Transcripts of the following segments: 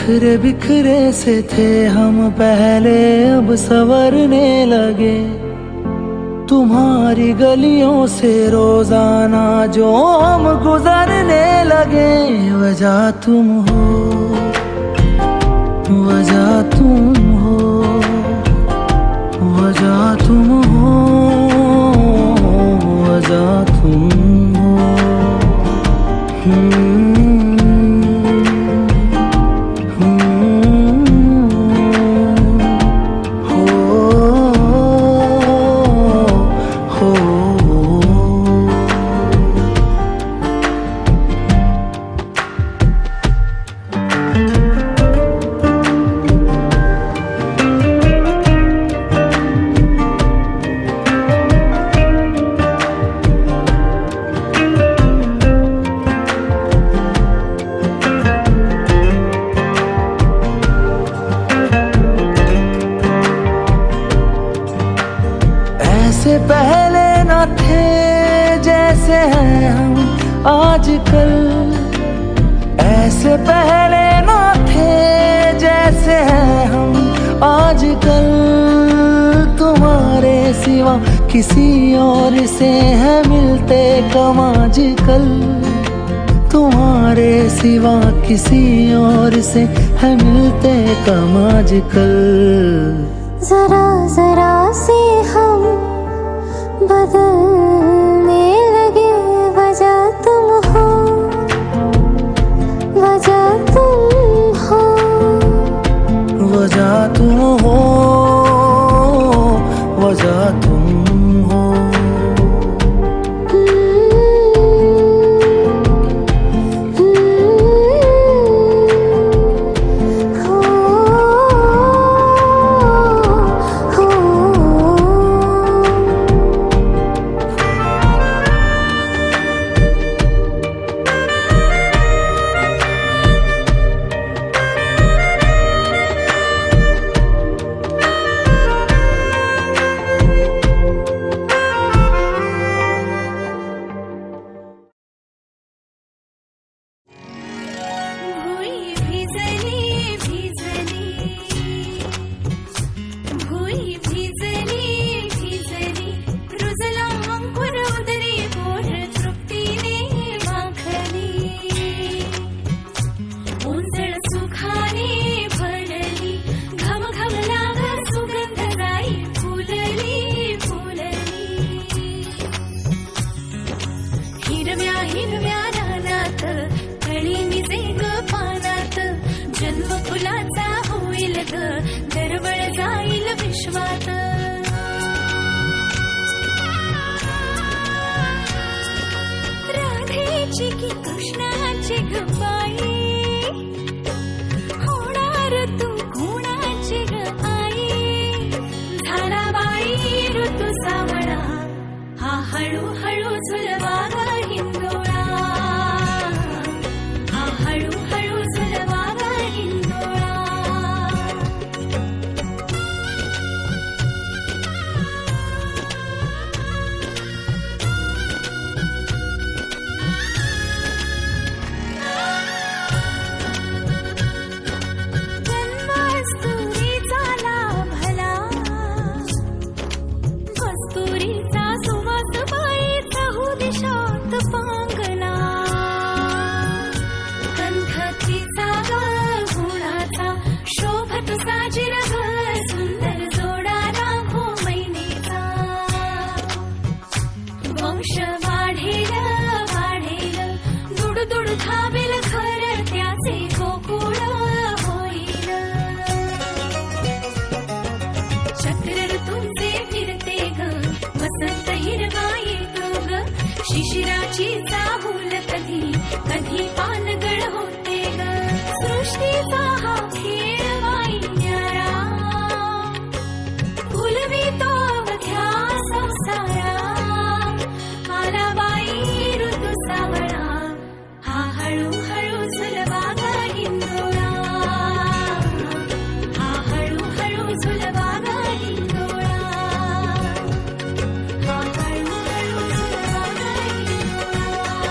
बिखरे बिखरे से थे हम पहले, अब संवरने लगे। तुम्हारी गलियों से रोजाना जो हम गुजरने लगे। वजह तुम हो, वजह तुम हो, वजह तुम हो, वजह तुम हो। ऐसे पहले न थे जैसे हैं हम आजकल। ऐसे पहले न थे जैसे हैं हम आजकल। तुम्हारे सिवा किसी और से है मिलते कम आजकल। तुम्हारे सिवा किसी और से है मिलते कम आजकल। जरा जरा से हम बदलने लगे। वजह तुम हो, वजह तुम हो, वजह तुम हो, वजह तुम हो। दरवळ जाईल विश्वात। राधेची की कृष्णाची गबाई, होणार तू कोणाची ग आई। झाला बाई ऋतू सावळा, हा हळूहळू झुलवा ग हिंदोळा, हा हळूहळू झुलवा ग हिंदोळा। शिशिराची चाहूल कधी कधी पानगळ होते ग। सृष्टीचा हा खेळ बाई न्यारा, फुलवी तो अवघ्या संसारा। आला बाई ऋतू सावळा, हा हळूहळू झुलवा ग हिंदोळा, हा हळूहळू झुलवा ग हिंदोळा, हा हळूहळू झुलवा ग हिंदोळा।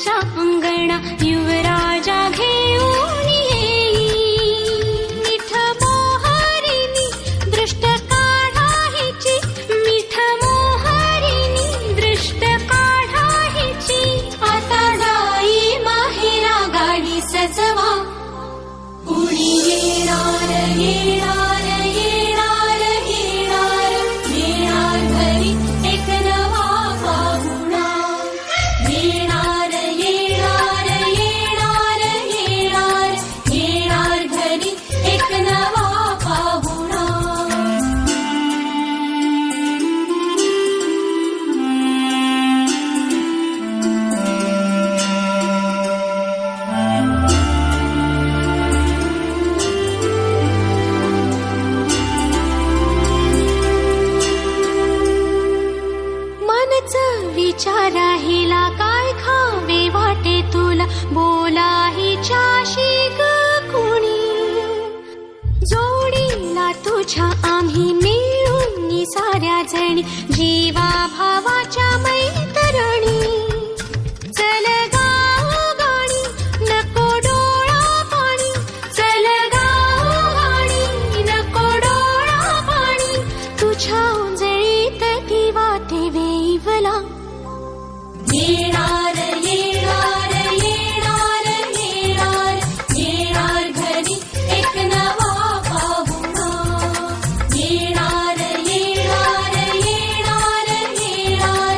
राजाच्या अंगणा युवराजा घेऊन येई मिठ मोहरिणी दृष्ट काढा हिची मिठ मोहरिणी दृष्ट काढा हिची आता जाई माहेरा गाडी सजवा उडी येणार येणार येणार येणार येणार घरी एक नवा पाहुणा येणार येणार येणार येणार येणार घरी एक नवा पाहुणा मनच विचारा हिला काय खावे वाटे तुला बोला हिच्याशी ग कुणी जोडीला तुझ्या आम्ही मिळून साऱ्या जणी जीवा भावाच्या मैत्रिणी चल गाव गाणी नको डोळा पाणी चल गाव गाणी नको डोळा पाणी तुझ्या उंजळीत ती वाटे वेईवला येणार येणार येणार येणार येणार घरी एक नवा पाहुणा येणार येणार येणार येणार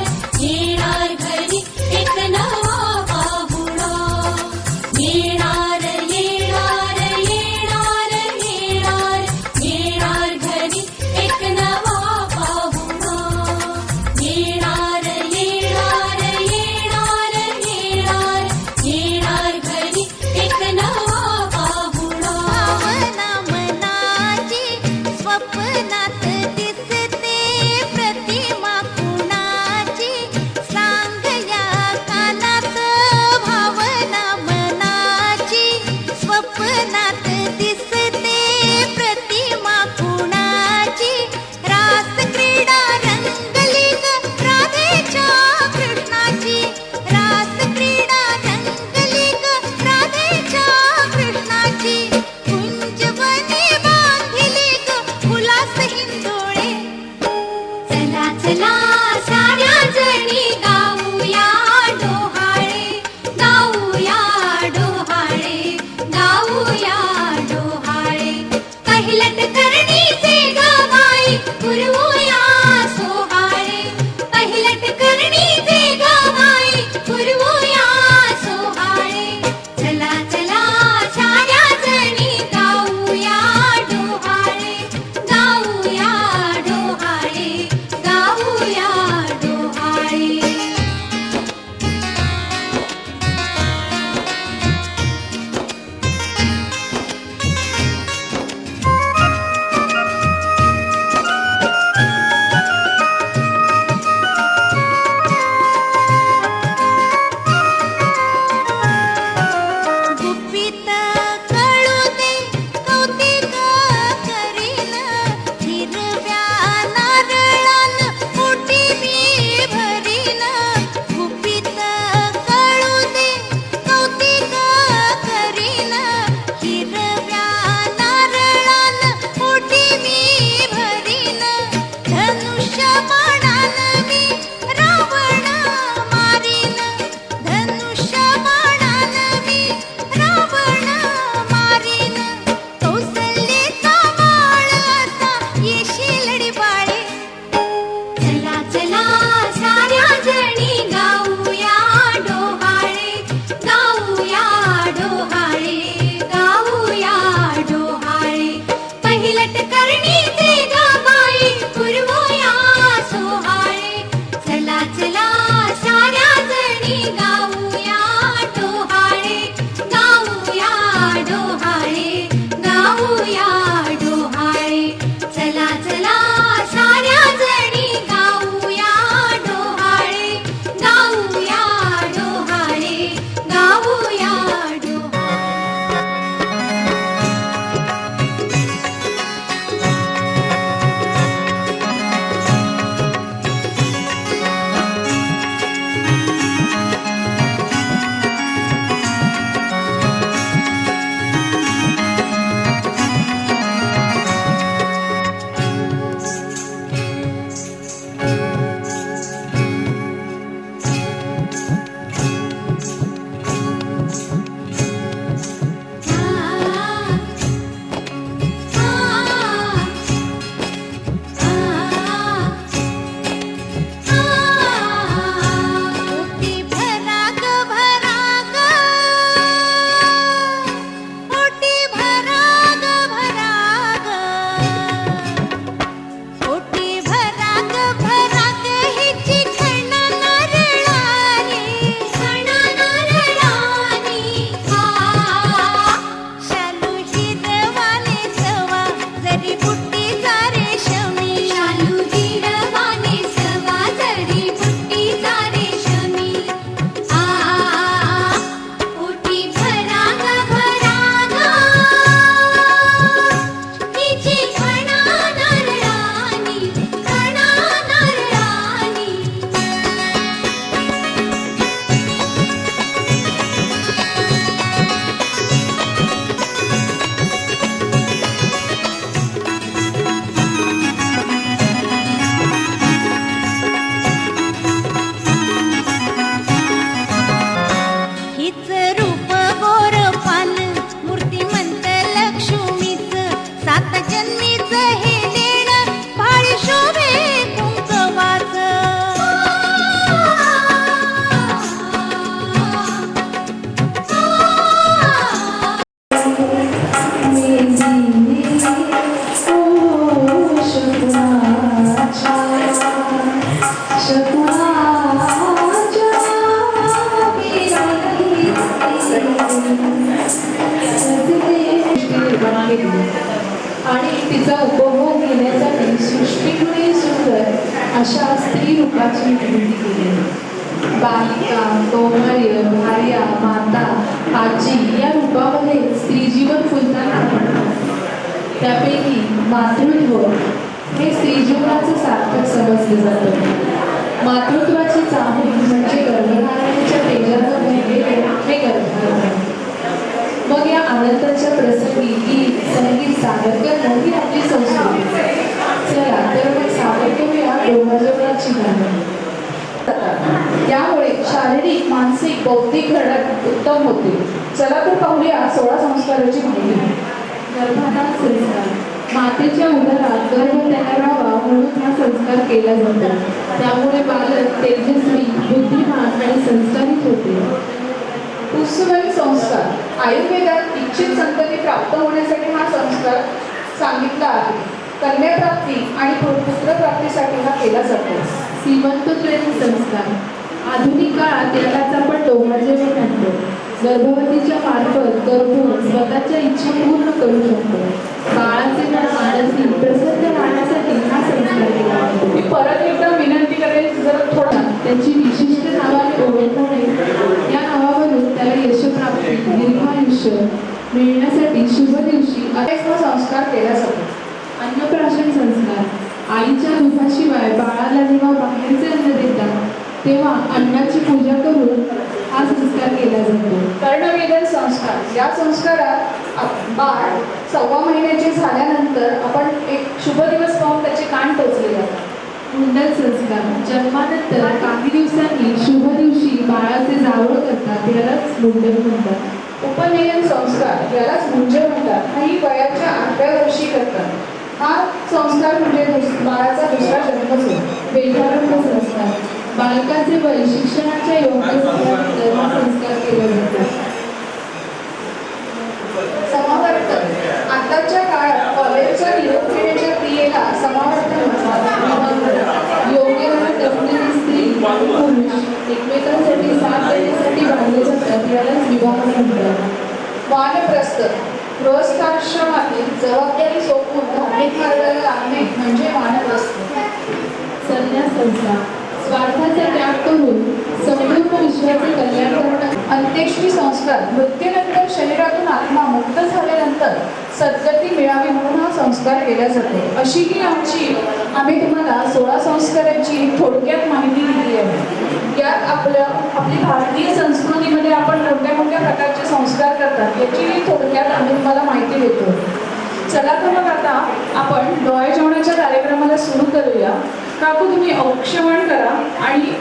कौमार्य, भार्या, माता, आजी या रूपामध्ये स्त्रीजीवन फुलताना आपण त्यापैकी मातृत्व हे स्त्रीजीवनाचं सार्थक समजले जातं. मातृत्वाची चाहूल म्हणजे गर्भधारणेच्या तेजानं भरलेले हे गर्भधारण. मग या आनंदाच्या प्रसंगी गीत संगीत सादर करणं ही आपली संस्कृती. चला तर मग सादर करूया डोहाजेवणाची गाणं. यामुळे शारीरिक मानसिक बौद्धिक घडण उत्तम होते. चला तर पाहूया 16 संस्काराची माहिती. गर्भाधान संस्कार. मातेच्या उदरात गर्भ तयार व्हावा म्हणून हा संस्कार केला जातो. त्यामुळे बालक तेजस्वी, बुद्धिमान आणि संस्कारित होते. पुंसवन संस्कार. आयुर्वेदात इच्छित संतती प्राप्त होण्यासाठी हा संस्कार सांगितला आहे. कन्याप्राप्ती आणि पुत्रप्राप्तीसाठी हा केला जातो. सीमंतोत्सवी संस्कार. आधुनिक काळात यालाच आपण डोहाजेवण म्हणतो. गर्भवतीच्या मार्फत गर्भ स्वतःच्या इच्छा पूर्ण करू शकतो. बाळाचे मन आनंदी प्रसन्न राहण्यासाठी हा संस्कार केला जातो. मी परत एकदा विनंती करेल जर थोडा त्याची विशिष्ट नावाने ओळख होणे. या नावावरून त्याला यशप्राप्ती दीर्घायुष्य मिळण्यासाठी शुभ दिवशी अनेक संस्कार केला जातो. अन्नप्राशन संस्कार. आईच्या दुधाशिवाय बाळाला जेव्हा बाहेरचे अन्न देतात तेव्हा अन्नाची पूजा करून हा संस्कार केला जातो. कर्णवेधन संस्कार. या संस्कारात बाळ 1.25 महिन्याचे झाल्यानंतर आपण एक शुभ दिवस पाहून त्याचे कान टोचले जातात. मुंडन संस्कार. जन्मानंतर काही दिवसांनी शुभ दिवशी बाळाचे जावळ करतात, यालाच मुंडन म्हणतात. उपनयन संस्कार. यालाच मुंजन म्हणतात. ही वयाच्या 8व्या वर्षी करतात. हा संस्कार म्हणजे बाळाचा दुसरा जन्म होतो. वेदारंभ संस्कार. बालकाचे वय शिक्षणाच्या योग्य झाल्यानंतर हा संस्कार केला जातो. समावर्तन. आताच्या काळात कॉलेजच्या निरोप घेण्याच्या क्रियेला समावर्तन म्हणतात. योग्य वयात असलेली स्त्री आणि पुरुष एकमेकांसाठी साथ देण्यासाठी बांधले जातात, यालाच विवाह म्हणतात. वानप्रस्थ. गृहस्थाश्रमातील जबाबदारी सोपवून धार्मिक मार्गाला लागणे म्हणजे वानप्रस्थ. संन्यास संस्कार. स्वार्थाचा त्याग करून संपूर्ण विश्वाचे कल्याण करणं. अंत्येष्टी संस्कार. मृत्यूनंतर शरीरातून आत्मा मुक्त झाल्यानंतर सद्गती मिळावी म्हणून हा संस्कार केला जातो. अशी ही आम्ही तुम्हाला 16 संस्काराची थोडक्यात माहिती दिली आहे. यात आपली भारतीय संस्कृतीमध्ये आपण कोणत्या कोणत्या प्रकारचे संस्कार करतात याची थोडक्यात आम्ही तुम्हाला माहिती देतो. चला तर मग आता आपण डोहाळे जेवणाच्या कार्यक्रमाला सुरू करूया. काकू तुम्ही औक्षवण करा आणि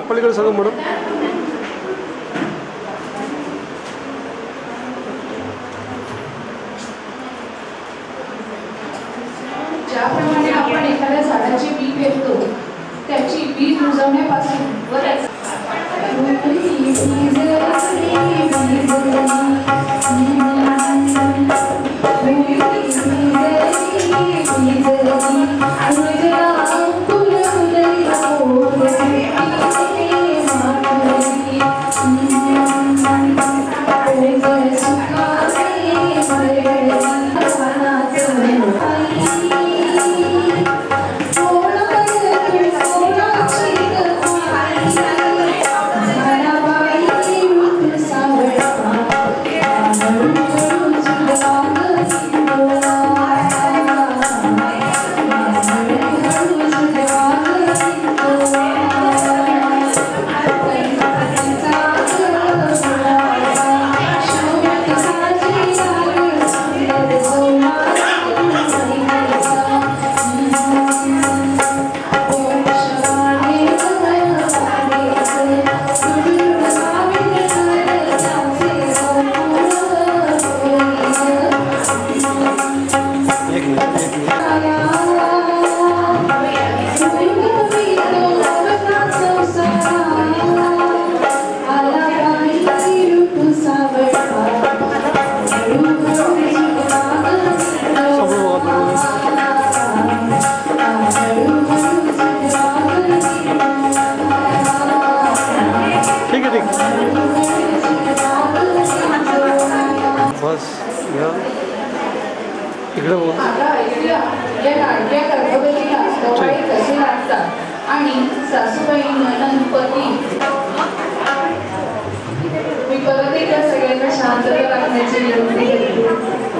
पलीकडे सगळं म्हणून ज्याप्रमाणे आपण एखाद्या झाडाचे बी पेरतो त्याची बीज रुजवण्यापासून व घ्या इकडे बोल. आता ऐकूया या लाडक्या गर्भवतीला डोहाळे कसे लागतात आणि सासूबाई नणंद पती. मी परत एकदा सगळ्यांना शांतता राखण्याची विनंती करते.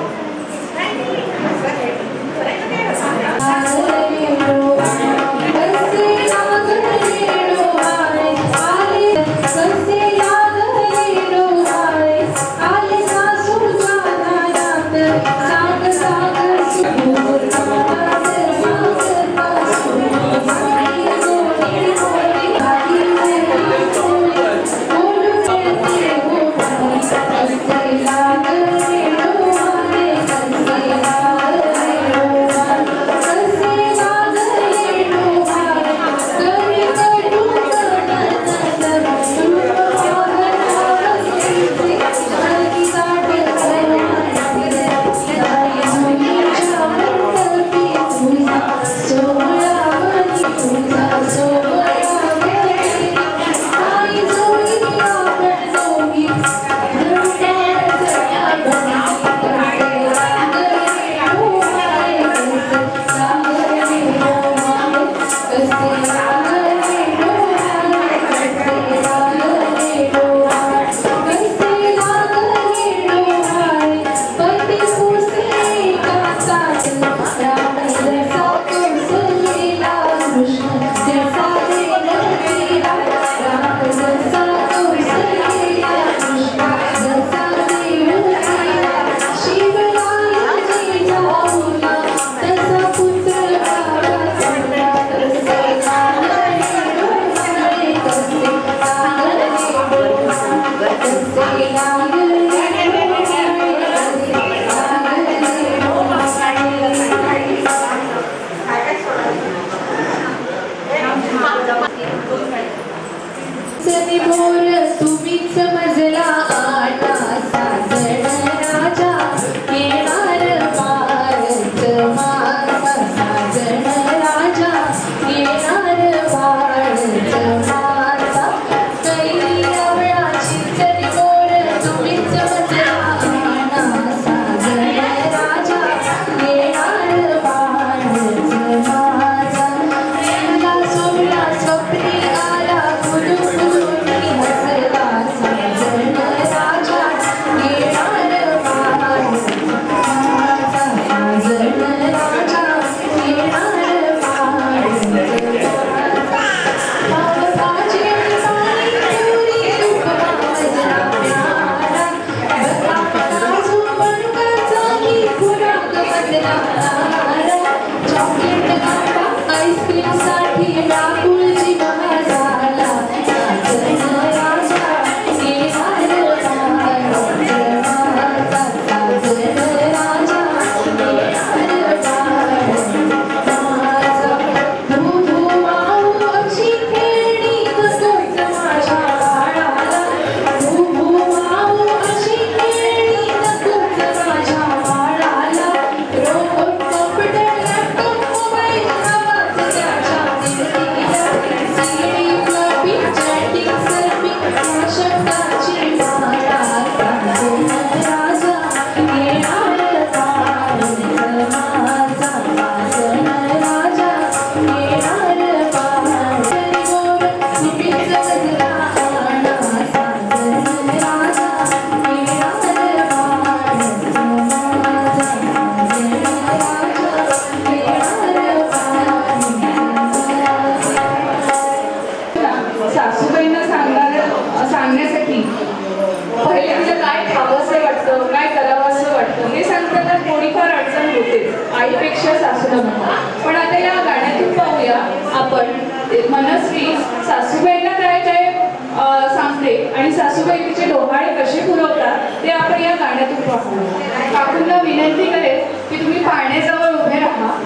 सांगण्यासाठी पहिले तिला काय खावंसं वाटतं, काय करावंसं वाटतं हे सांगताना थोडीफार अडचण होते आईपेक्षा सासूला म्हणा. पण आता या गाण्यातून पाहूया आपण मनस्वी सासूबाईंना काय काय सांगते आणि सासूबाई तिचे डोहाळे कसे पुरवतात ते आपण या गाण्यातून पाहूया. काकूंना विनंती करेल की तुम्ही पाण्याजवळ उभे राहा.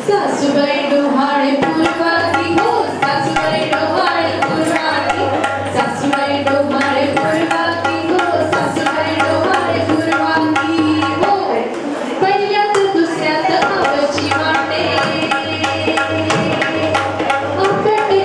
सासूबाई डोहाळे पुरवाती हो, सासूबाई डोहाळे पुरवाती, सासूबाई डोहाळे पुरवाती हो, सासूबाई डोहाळे पुरवाती हो. पहिल्यात दुसऱ्यात आवची वाटे, आपटे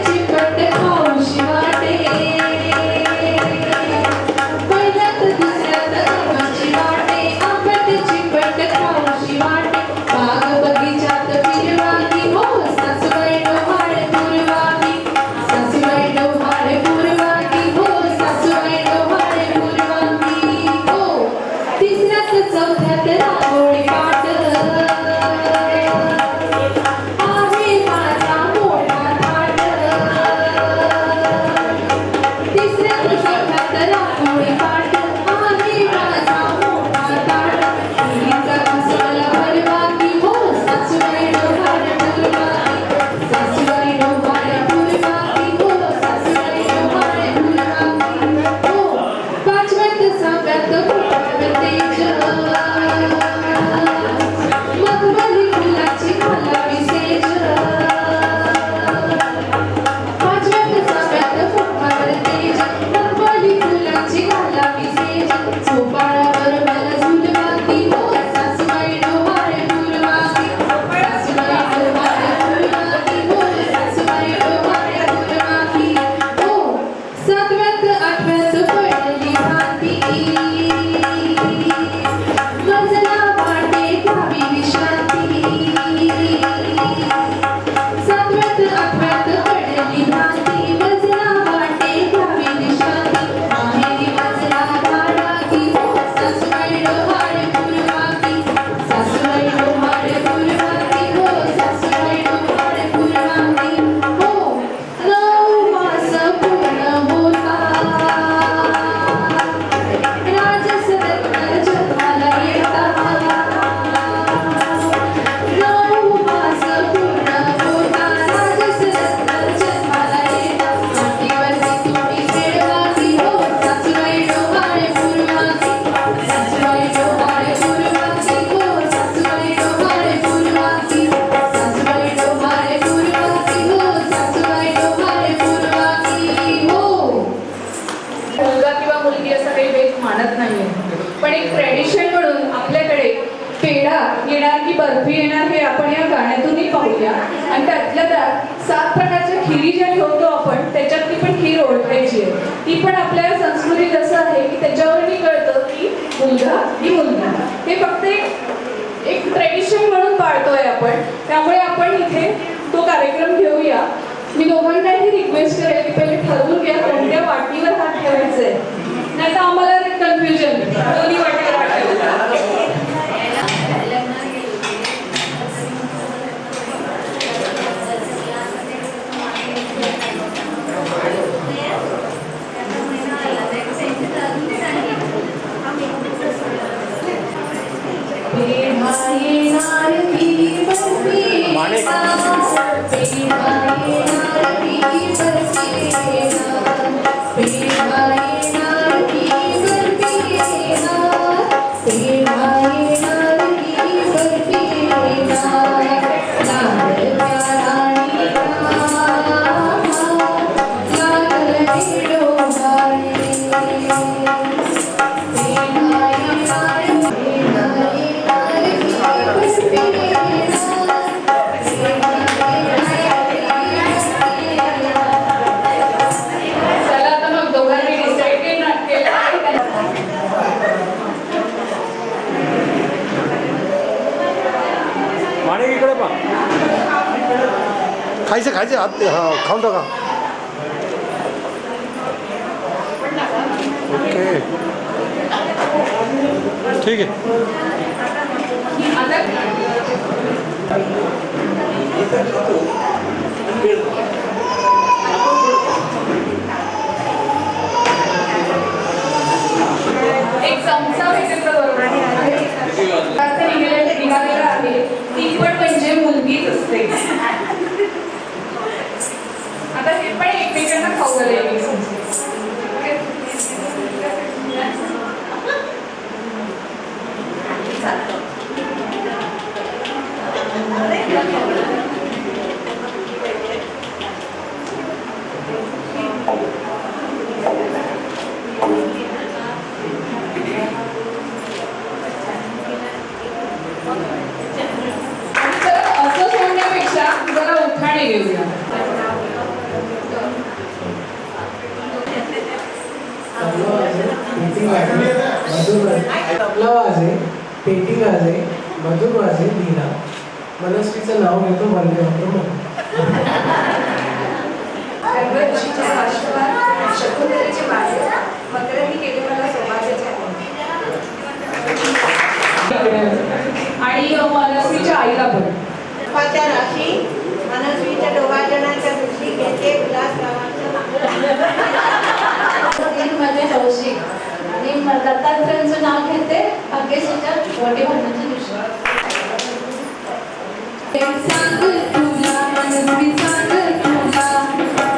मानत नाहीये, पण एक ट्रेडिशन म्हणून आपल्याकडे पेढा येणार की बर्फी येणार हे आपण या गाण्यातूनही पाहूया. आणि त्यातल्या त्यात 7 प्रकारच्या खिरी ज्या ठेवतो आपण, त्याच्यातली पण खीर ओळखायची आहे. ती पण आपल्या संस्कृतीत असं आहे की त्याच्यावरही कळतं की मुलगा ही मुलगी. हे फक्त एक ट्रेडिशन म्हणून पाळतोय आपण, त्यामुळे आपण इथे तो कार्यक्रम घेऊया. मी दोघांनाही रिक्वेस्ट करेल की पहिले ठरवून घ्या कोणत्या वाटीवर हात ठेवायचा आहे, नाही तर आम्हाला कन्फ्युजन. दोन्ही वाटीवर हात ठेवायचा. खायचं खायचं हात खाऊन टाका. ओके ठीक आहे. एक चमचा निघालेला आहे, ती पण म्हणजे मुलगीच असते. आता हे पण एकमेकांना खाऊ घालायला असं सोडण्यापेक्षा जरा उखाणे घेऊया. तबला वाजे, पेटी वाजे, मधुर वाजे, लीला. मनस्वीचं नाव घेतो वंदे मातरम्. शकुंतलेचे वाजे मकरंदी केले मला सौभाग्याचे आणि मनस्वीच्या आईला पण. तुपाच्या राशी मनस्वीच्या डोहाजनाच्या दृष्टी घेते विलास मध्ये हौशी आणि दत्तात्रयांचं नाव घेते भाग्यश्रीच्या वटी भरण्याच्या दिवशी. सांग तुला मनस्वी सांग तुला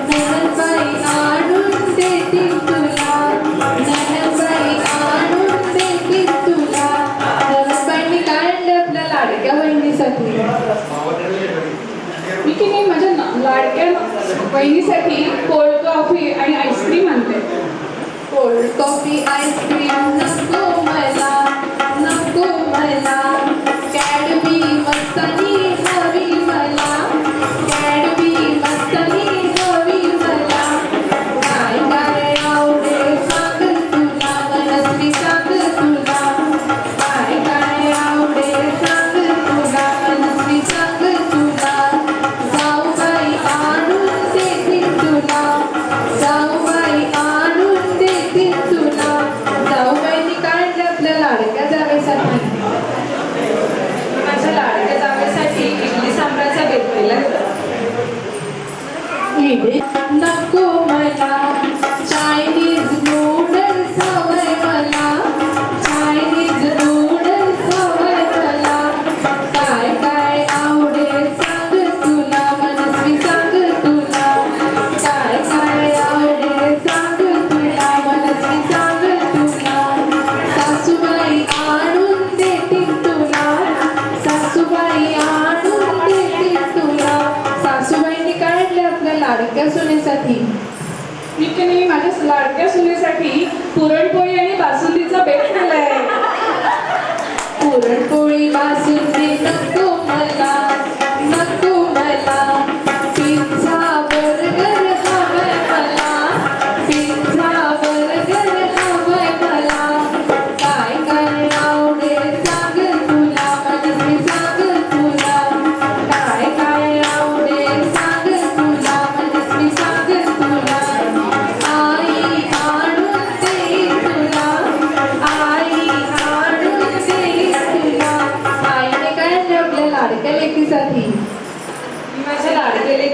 ननदबाई आणून देतील तुला, ननदबाई आणून देतील तुला. ननदबाईंनी काढलं आपल्या लाडक्या बहिणीसाठी. मी की नाही माझ्या लाडक्या बहिणीसाठी कोल्ड कॉफी आणि आईस्क्रीम आणते. कोल्ड कॉफी आईस्क्रीम नको मला, नको मला. कॅडबी मस्तानी हवी मला, कॅडबी मस्तानी हवी मला. काय काय आवडे सांग तुला मनस्वी सांग तुला, काय काय आवडे सांग तुला मनस्वी सांग तुला. जाऊबाई आणून देतील तुला, जाऊबाई आणून देतील तुला. जाऊबाईंनी काढलं आपल्या लाडक्या जावेसाठी. माझ्या लाडक्या जावेसाठी इडली सांबाराचा बेत केला. नको मला चायनीज नूडल्स हवंय मला, चायनीज नूडल्स हवंय मला. काय काय आवडेल सांग तुला मनस्वी सांग तुला, काय काय आवडेल सांग तुला मनस्वी सांग तुला. सासूबाई आणून देतील तुला, सासूबाई आणून देतील तुला. सासूबाईंनी काढलं आपल्या लाडक्या सुनेसाठी. मी की नाही माझ्या लाडक्या सुनेसाठी पुरणपोळी आणि बासुंदी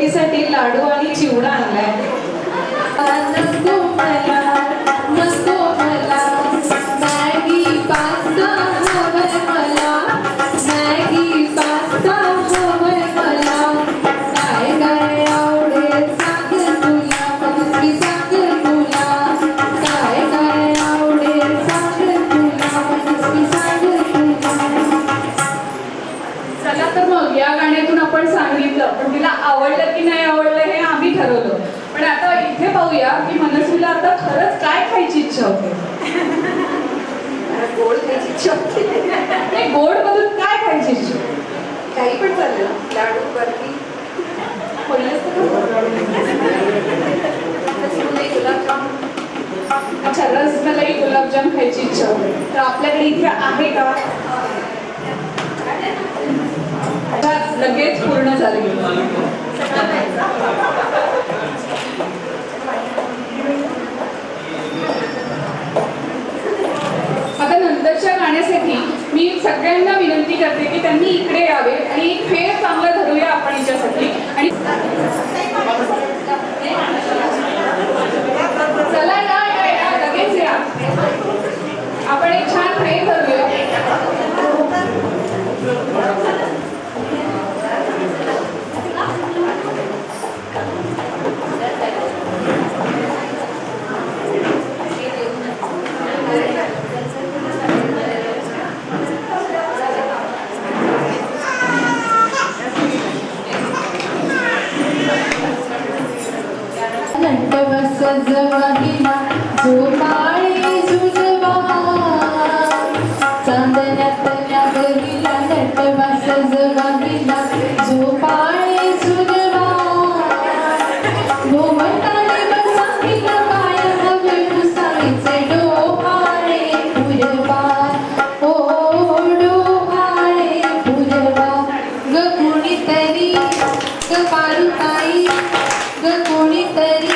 लेकीसाठी लाडू आणि चिवडा आणलाय. नको मला मॅगी पास्ता हवंय मला, मॅगी पास्ता हवंय मला. काय काय आवडेल सांग तुला, मी सांग तुला. काय काय आवडेल सांग तुला, मी सांग तुला. चला तर मग या गाण्यातून आपण सांगितलं, पण तिला आवडलं की नाही आवडलं हे आम्ही ठरवलं. पण आता इथे पाहूया की मनस्वीला आता खरंच काय खायची इच्छा होते. गोड खायची इच्छा होती. नाही, गोड मधून काय खायची इच्छा? काही पण चाललं, लाडू बर्फी रसमलाई गुलाबजाम. अच्छा, रसमलाई गुलाबजाम खायची इच्छा होते. तर आपल्याकडे इथे आहे का? आता लगेच पूर्ण झाली. आता नंतरच्या गाण्यासाठी मी सगळ्यांना विनंती करते की त्यांनी इकडे यावे आणि एक फेर चांगला धरूया आपण हिच्यासाठी. आणि चला या लगेच या, आपण एक छान फेर धरूया. सजवाहिला झोपाळे झुलवा, चांदण्यात नगरीला नटवा. सजवाहिला झोपाळे झुलवा, घोमटाने बसाविला पाय हवे पुसायचे डोहाळे पुरवा. ओ डोहाळे पुरवा. ग कुणीतरी ग पारुताई, ग कुणीतरी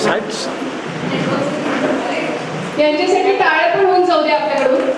साईड यांच्यासाठी टाळ्या पण होऊन जाऊ दे आपल्याकडून.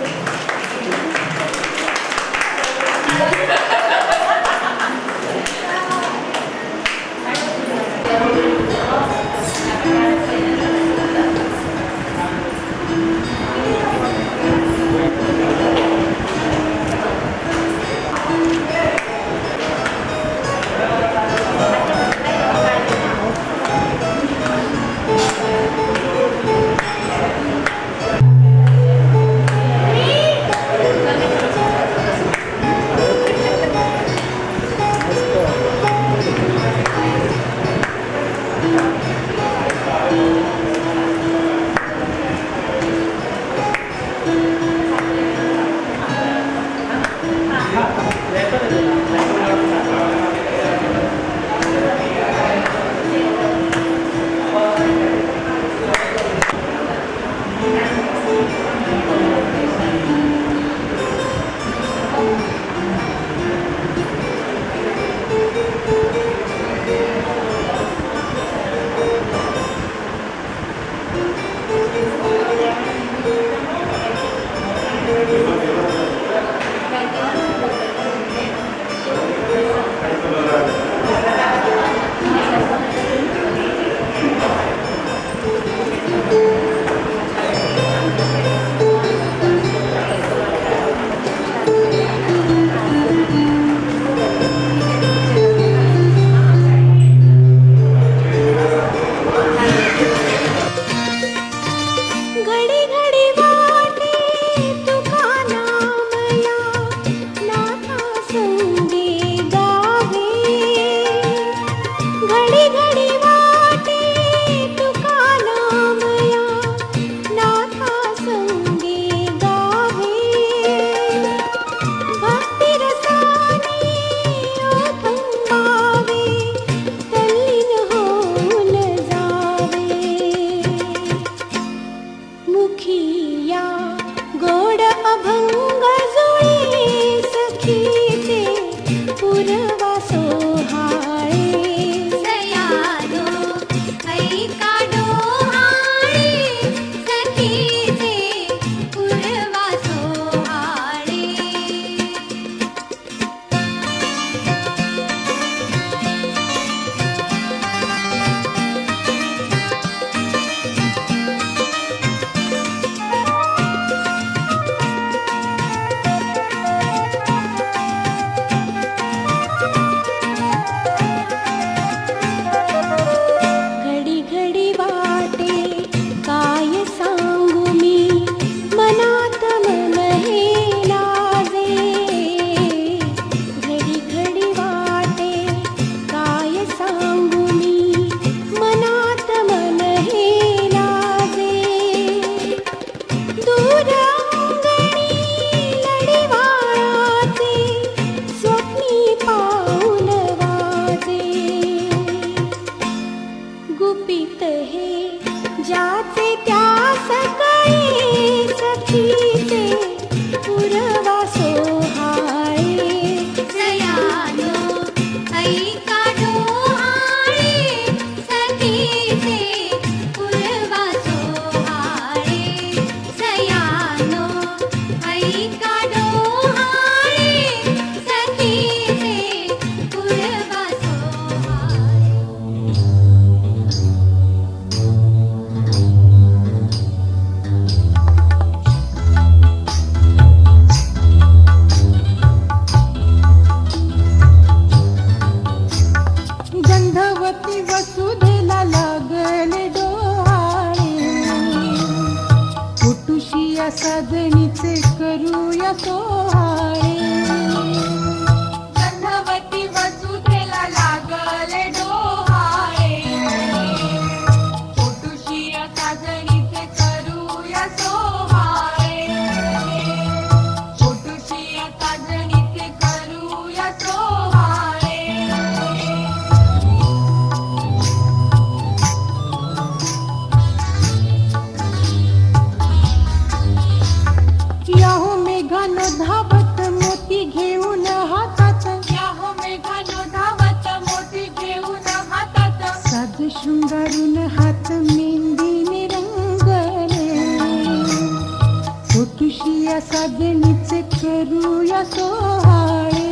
करूया सोहाळे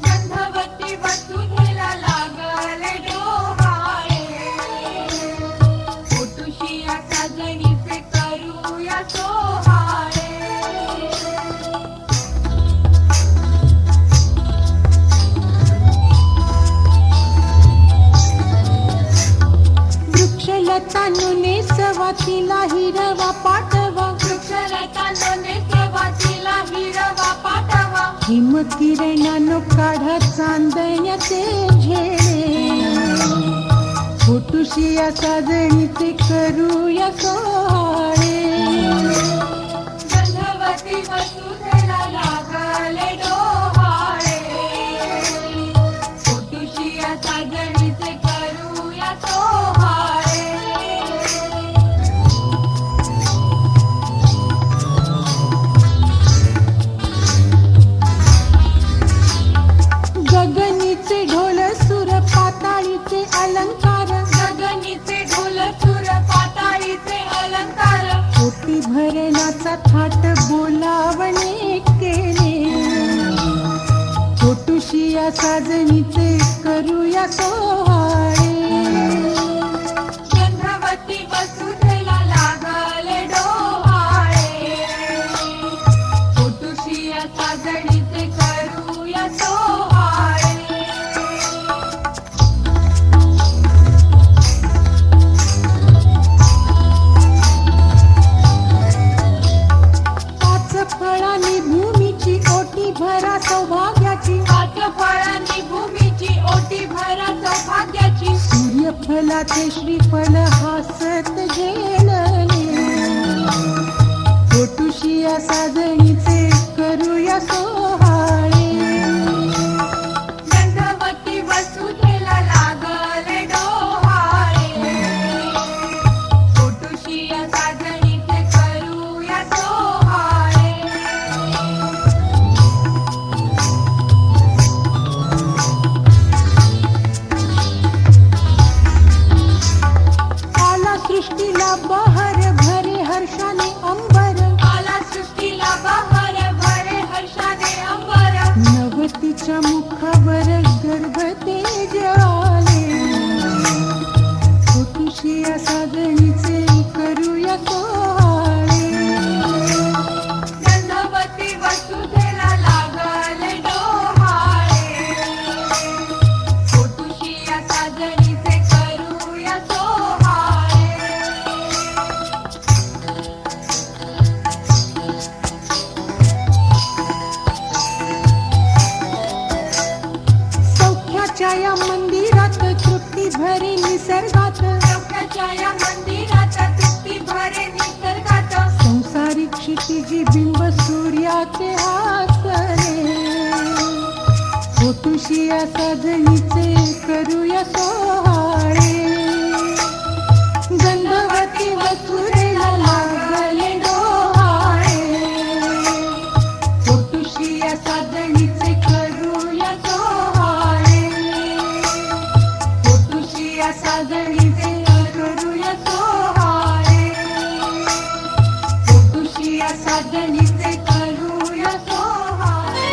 गंधवती वसुधेला लागले डोहाळे पोटुशी आता जणीचे करूया सोहाळे वृक्षलतांनो नेसवा तिला हिरवा पाठवा वृक्षलतांनो नेसवा तिला हिरवा पाठवा हिमकिरणानो काढा चांदण्याचे झेडे फोटुशी या साजणीचे करूया सोहाळे गंधवती वसुधेला लागले डोहाळे पोटुशी या साजणीचे करूया सोहाळे गगनीचे ढोल सुर पाताळीचे अलंकार गगनीचे ढोल सुर पाताळीचे अलंकार पोटी भरणाचा थाट बोलावणे केले फोटुशी या साजणीचे करूया सोहाळे गंधवती वसुधेला लागले डोहाळे पोटुशी या साजणीचे करूया सोहाळे पाच फळांनी भूमीची ओटी भरा सौभाग्याची पाच फळांनी भूमीची ओटी भरा सौभाग्याची सूर्यफलाचे श्रीफल हासत घेणले फोटुशी या साजणीचे करूया सोहाळे गंधवती वसुधेला लागले डोहाळे पोटुशी या साजणीचे करूया सोहाळे आला सृष्टीला बहर भरे हर्षाने अंबर आला सृष्टीला बहार भरे हर्षाने अंबर नवतीच्या मुखावर गर्भ तेज आले फोटुशी या साजणीचे करूया सोहाळे गंधवती वसुधेला लागले डोहाळे पोटुशी या साजणीचे करूया सोहाळे सौख्याच्या या मंदिरात तृप्ती भरे निसर्गात सौख्याच्या या मंदिरात तृप्ती भरे निसर्गात संसारिक क्षितिजी बिंब सूर्याचे हासरे फोटुशी या साजणीचे करूया सोहाळे गंधवती वसुधेला लागले डोहाळे फोटुशी या साजणीचे करूया सोहाळे फोटुशी या साजणीचे करूया सोहाळे फोटुशी या साजणीचे करूया सोहाळे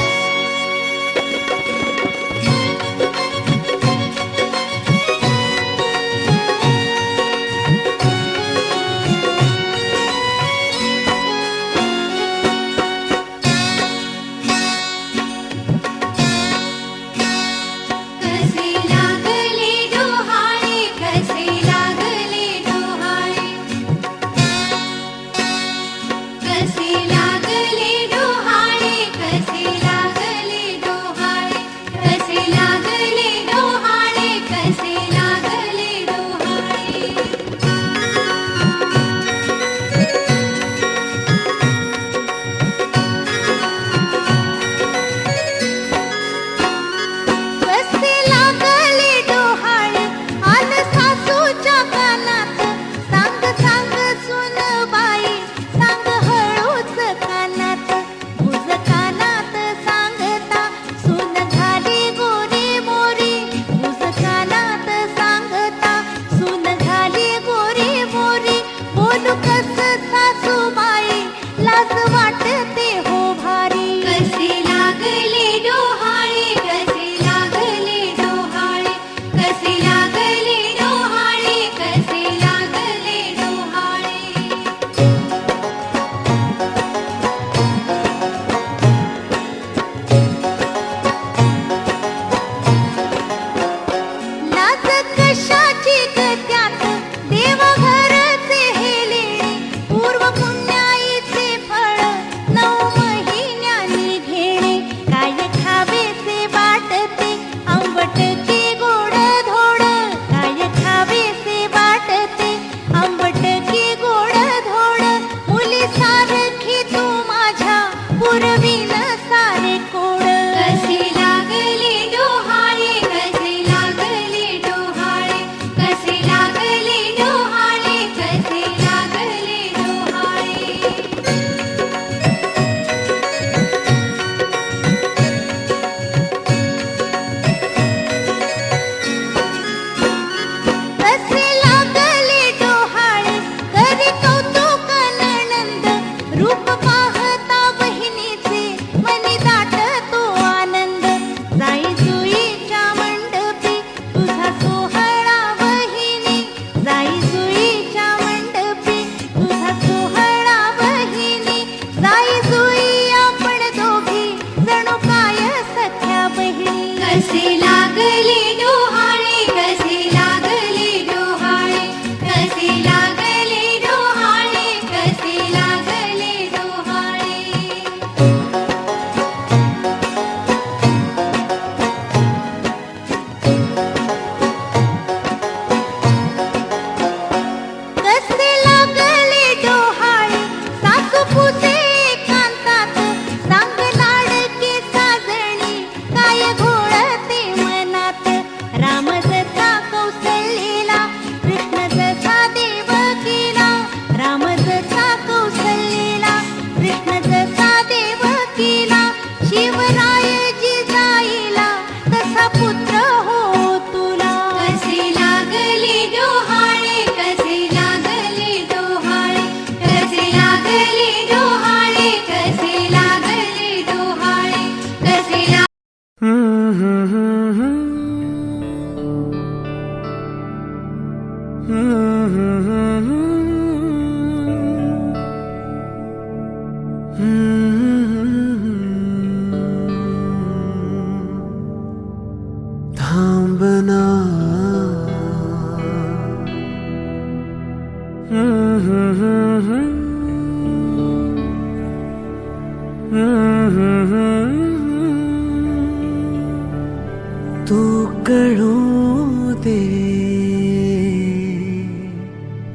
थांबना तू कळू दे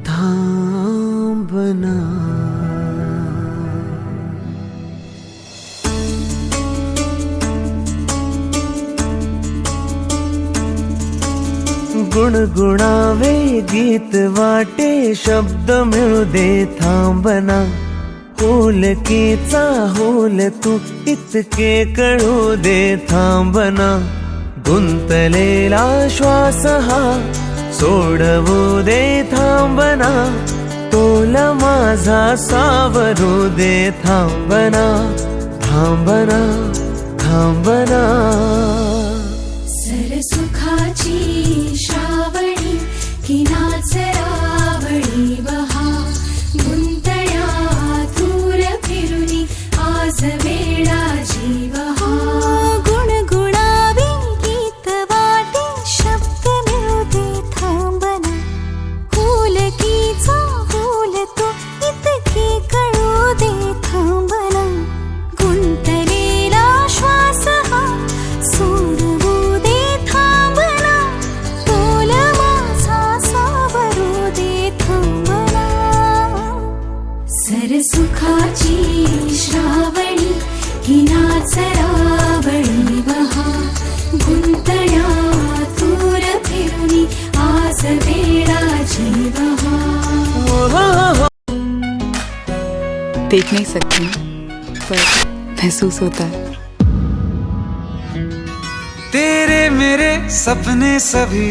थांबना गुणगुणावे गीत वाटे शब्द मिळू दे थांबना होलकीचा होल तू इतके कळू दे थांबना गुंतलेला श्वास हा सोडवू दे थांबना तोल माझा सावरू दे थांबना थांबना थांबना सरसुखाची श्रावणी की नाचरावळी बहा गुंतळ्या दूर फिरुनी आज वेळा जीवहा गुणगुणावे गीत वाटे शब्द मिळू दे थांबना होलकीचा होल तो इतके कळू दे थांबना गुंतलेला श्वास हा सोडवू दे थांबना तोल माझा सावरू दे थांबना सरसुखाची श्रावणी ही नाचरावळी बहा गुंतळ्या दूर फिरुनी आज वेळा जीवहा देख नहीं सकती पर महसूस होता है। तेरे मेरे सपने सभी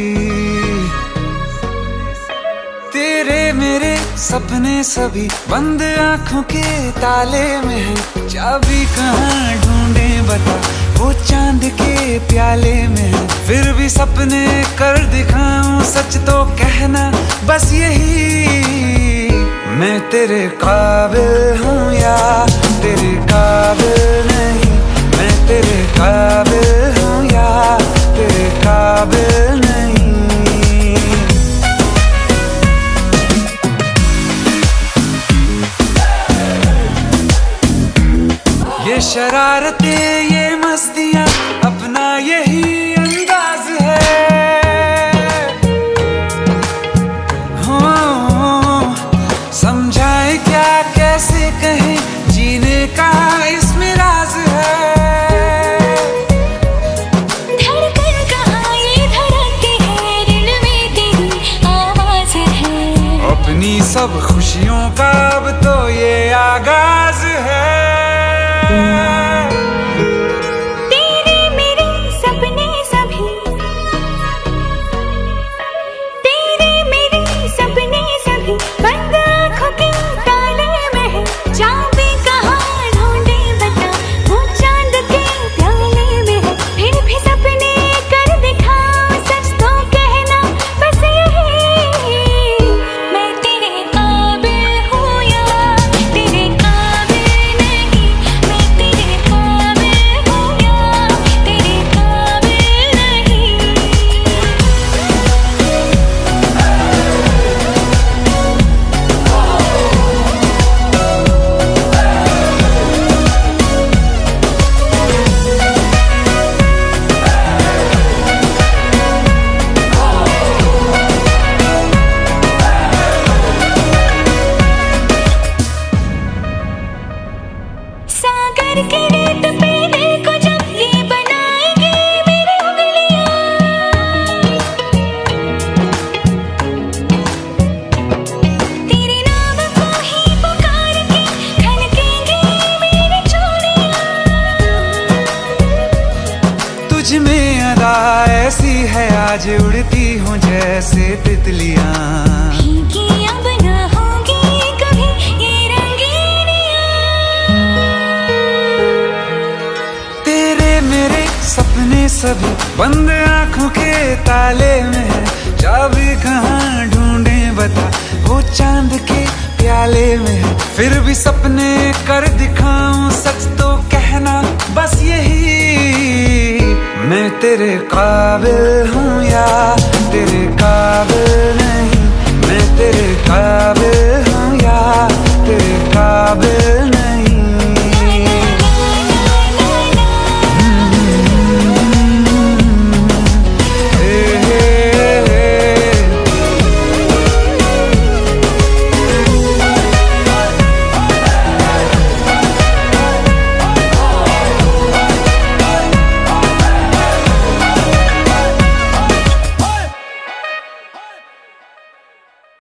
तेरे मेरे सपने सभी बंद आंखों के ताले में है चाबी कहाँ ढूंढे बता वो चांद के प्याले में है फिर भी सपने कर दिखाऊं सच तो कहना बस यही मैं तेरे काबिल हूँ या तेरे काबिल नहीं मैं तेरे काबिल हूँ या तेरे काबिल नहीं ये शरारतें ये मस्तियाँ अपना यही अंदाज है हो समझाए क्या कैसे कहें जीने का इसमें राज है धड़कन कहाँ ये धड़कती है दिल में तेरी आवाज है अपनी सब खुशियों का अब तो ये आगाज है तेरे मेरे सपने सभी तेरे मेरे सपने सभी बंद आँखों के ताले में है चाबी कहाँ ढूंढे बता वो चांद के प्याले में है फिर भी सपने कर दिखाओ सच तो कहना बस यही मैं तेरे काबिल हूँ या तेरे काबिल नहीं मैं तेरे काबिल हूँ या तेरे काबिल नहीं सागर के रेत पे दिल को जब ये बनाएंगे मेरी उंगलियां तेरे नाम को ही पुकार के खनकेंगे मेरी चूड़ियां तुझ में अदा ऐसी है आज उड़ती हूँ जैसे तितलियां भीगी अब न होंगी कभी ये रंगीनियां तेरे मेरे सपने सभी बंद आंखों के ताले में है चाबी कहाँ ढूंढे प्याले में, फिर भी सपने कर दिखाऊं सच तो कहना बस यही, मैं तेरे काबिल हूँ या तेरे काबिल